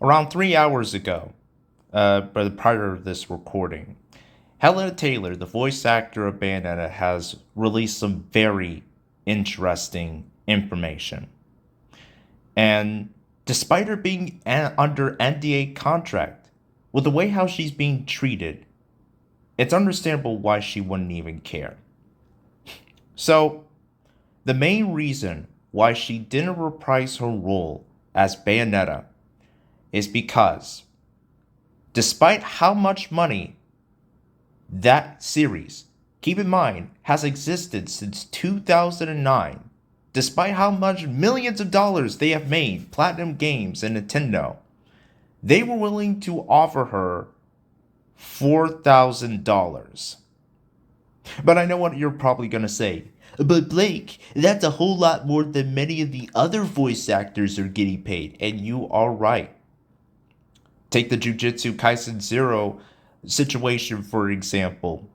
Around 3 hours ago, but prior to this recording, Hellena Taylor, the voice actor of Bayonetta, has released some very interesting information. And despite her being under NDA contract, with the way how she's being treated, it's understandable why she wouldn't even care. So, the main reason why she didn't reprise her role as Bayonetta is because, despite how much money that series, keep in mind, has existed since 2009, despite how much millions of dollars they have made, Platinum Games and Nintendo, they were willing to offer her $4,000. But I know what you're probably going to say. But Blake, that's a whole lot more than many of the other voice actors are getting paid. And you are right. Take the Jujutsu Kaisen Zero situation, for example.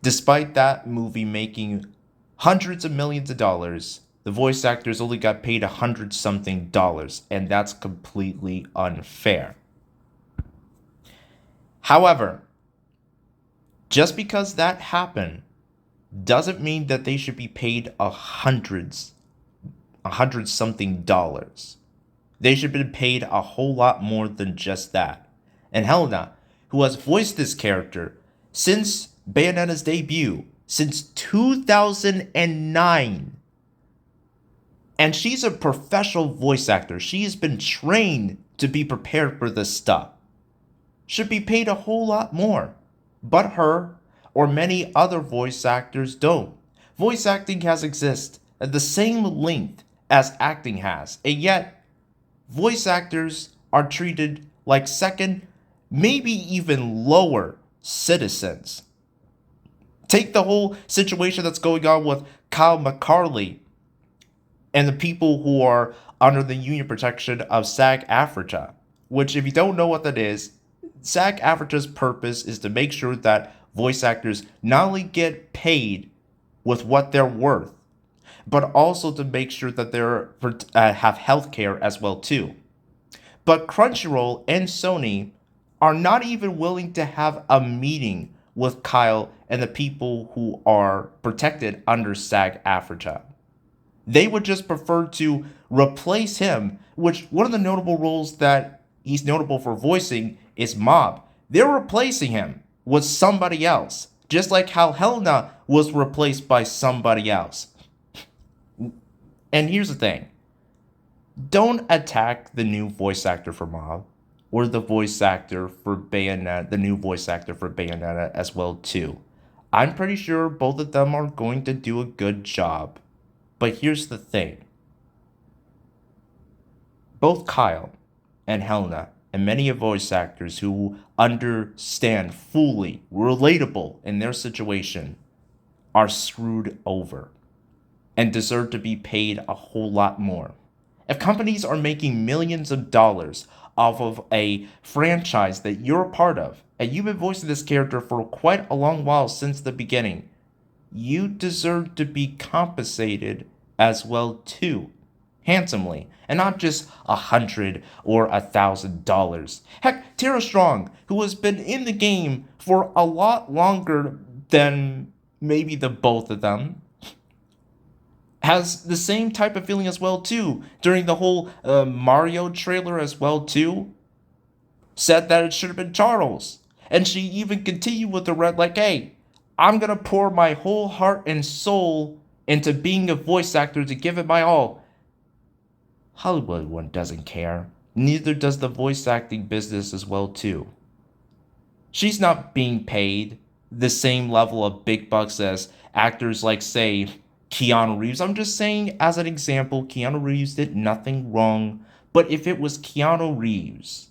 Despite that movie making hundreds of millions of dollars, the voice actors only got paid $100 something, and that's completely unfair. However, just because that happened doesn't mean that they should be paid a hundred something dollars. They should have been paid a whole lot more than just that. And Helena, who has voiced this character since Bayonetta's debut, since 2009, and she's a professional voice actor. She has been trained to be prepared for this stuff. Should be paid a whole lot more. But her, or many other voice actors, don't. Voice acting has existed at the same length as acting has, and yet voice actors are treated like second, maybe even lower citizens. Take the whole situation that's going on with Kyle McCarley and the people who are under the union protection of SAG-AFTRA, which, if you don't know what that is, SAG-AFTRA's purpose is to make sure that voice actors not only get paid with what they're worth, but also to make sure that they have health care as well too. But Crunchyroll and Sony are not even willing to have a meeting with Kyle and the people who are protected under SAG-AFTRA. They would just prefer to replace him, which one of the notable roles that he's notable for voicing is Mob. They're replacing him with somebody else, just like how Helena was replaced by somebody else. And here's the thing. Don't attack the new voice actor for Mob or the voice actor for Bayonetta, the new voice actor for Bayonetta as well too. I'm pretty sure both of them are going to do a good job. But here's the thing. Both Kyle and Helena and many voice actors who understand fully, relatable in their situation, are screwed over and deserve to be paid a whole lot more. If companies are making millions of dollars off of a franchise that you're a part of, and you've been voicing this character for quite a long while since the beginning, you deserve to be compensated as well too, handsomely, and not just $100 or $1,000. Heck, Tara Strong, who has been in the game for a lot longer than maybe the both of them, has the same type of feeling as well too. During the whole Mario trailer as well too, said that it should have been Charles, and she even continued with the red like, "Hey, I'm gonna pour my whole heart and soul into being a voice actor to give it my all." Hollywood one doesn't care. Neither does the voice acting business as well too. She's not being paid the same level of big bucks as actors like, say, Keanu Reeves. I'm just saying, as an example, Keanu Reeves did nothing wrong. But if it was Keanu Reeves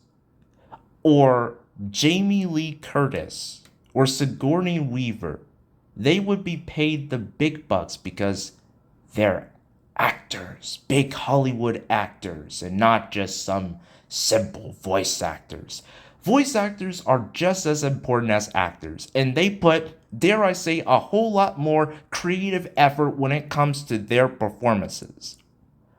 or Jamie Lee Curtis or Sigourney Weaver, they would be paid the big bucks because they're actors, big Hollywood actors, and not just some simple voice actors. Voice actors are just as important as actors, and they put, dare I say, a whole lot more creative effort when it comes to their performances.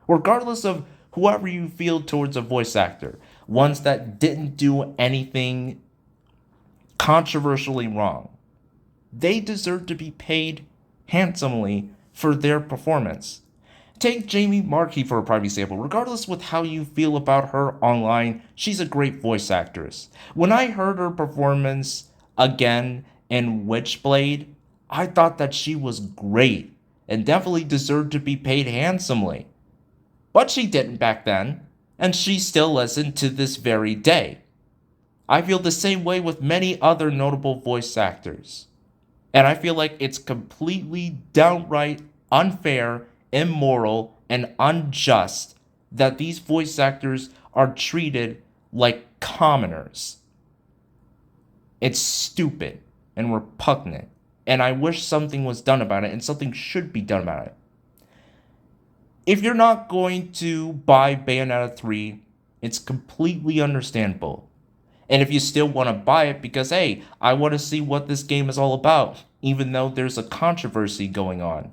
Regardless of whoever you feel towards a voice actor, ones that didn't do anything controversially wrong, they deserve to be paid handsomely for their performance. Take Jamie Markey for a prime example. Regardless with how you feel about her online, she's a great voice actress. When I heard her performance again in Witchblade, I thought that she was great and definitely deserved to be paid handsomely. But she didn't back then, and she still isn't to this very day. I feel the same way with many other notable voice actors. And I feel like it's completely downright unfair, immoral, and unjust that these voice actors are treated like commoners. It's stupid and repugnant, and I wish something was done about it, and something should be done about it. If you're not going to buy Bayonetta 3, it's completely understandable. And if you still want to buy it because, hey, I want to see what this game is all about, even though there's a controversy going on,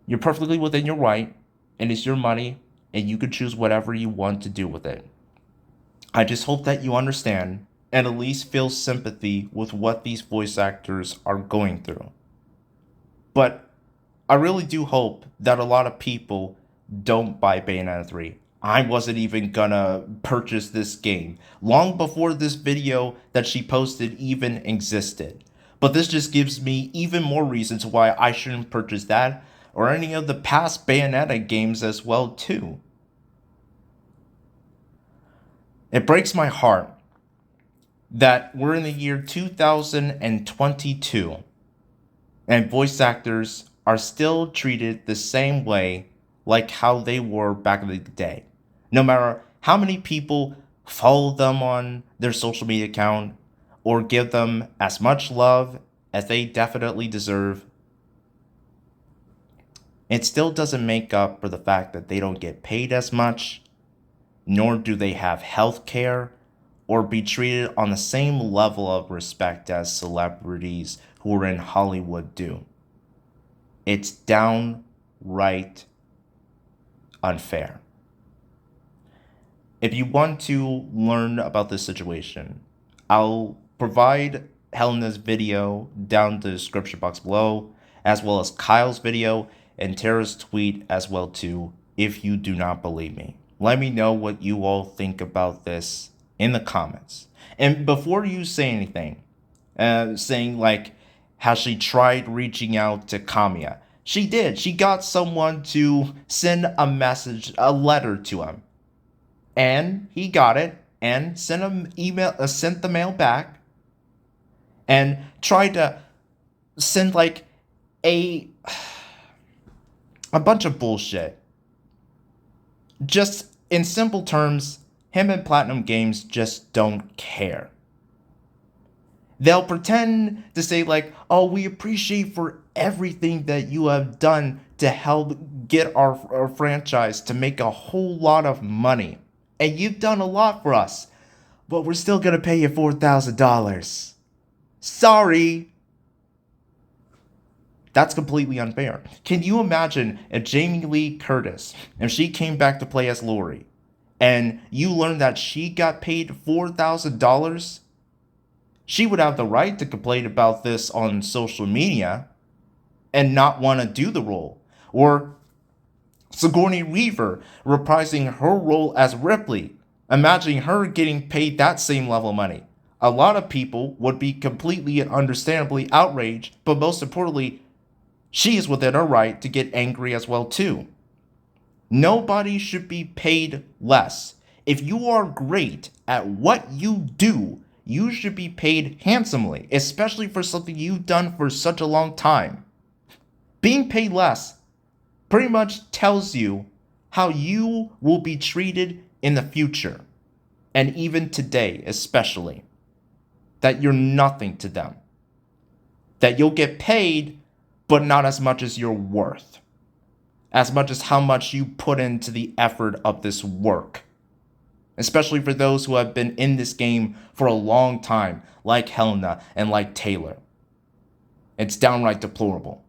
you're perfectly within your right, and it's your money, and you can choose whatever you want to do with it. I just hope that you understand and at least feel sympathy with what these voice actors are going through. But I really do hope that a lot of people don't buy Bayonetta 3. I wasn't even gonna purchase this game long before this video that she posted even existed. But this just gives me even more reasons why I shouldn't purchase that or any of the past Bayonetta games as well too. It breaks my heart that we're in the year 2022 and voice actors are still treated the same way like how they were back in the day. No matter how many people follow them on their social media account or give them as much love as they definitely deserve, it still doesn't make up for the fact that they don't get paid as much, nor do they have health care or be treated on the same level of respect as celebrities who are in Hollywood do. It's downright unfair. If you want to learn about this situation, I'll provide Helena's video down in the description box below, as well as Kyle's video and Tara's tweet as well too, if you do not believe me. Let me know what you all think about this in the comments. And before you say anything, saying like how she tried reaching out to Kamiya, she did. She got someone to send a message, a letter to him. And he got it and sent the mail back and tried to send like a bunch of bullshit. Just in simple terms, him and Platinum Games just don't care. They'll pretend to say like, oh, we appreciate for everything that you have done to help get our franchise to make a whole lot of money. And you've done a lot for us, but we're still gonna pay you $4,000. Sorry. That's completely unfair. Can you imagine if Jamie Lee Curtis, if she came back to play as Lori, and you learned that she got paid $4,000? She would have the right to complain about this on social media and not want to do the role. Or Sigourney Weaver reprising her role as Ripley. Imagining her getting paid that same level of money. A lot of people would be completely and understandably outraged, but most importantly, she is within her right to get angry as well too. Nobody should be paid less. If you are great at what you do, you should be paid handsomely, especially for something you've done for such a long time. Being paid less pretty much tells you how you will be treated in the future, and even today especially, that you're nothing to them. That you'll get paid, but not as much as you're worth. As much as how much you put into the effort of this work. Especially for those who have been in this game for a long time, like Hellena and like Taylor. It's downright deplorable.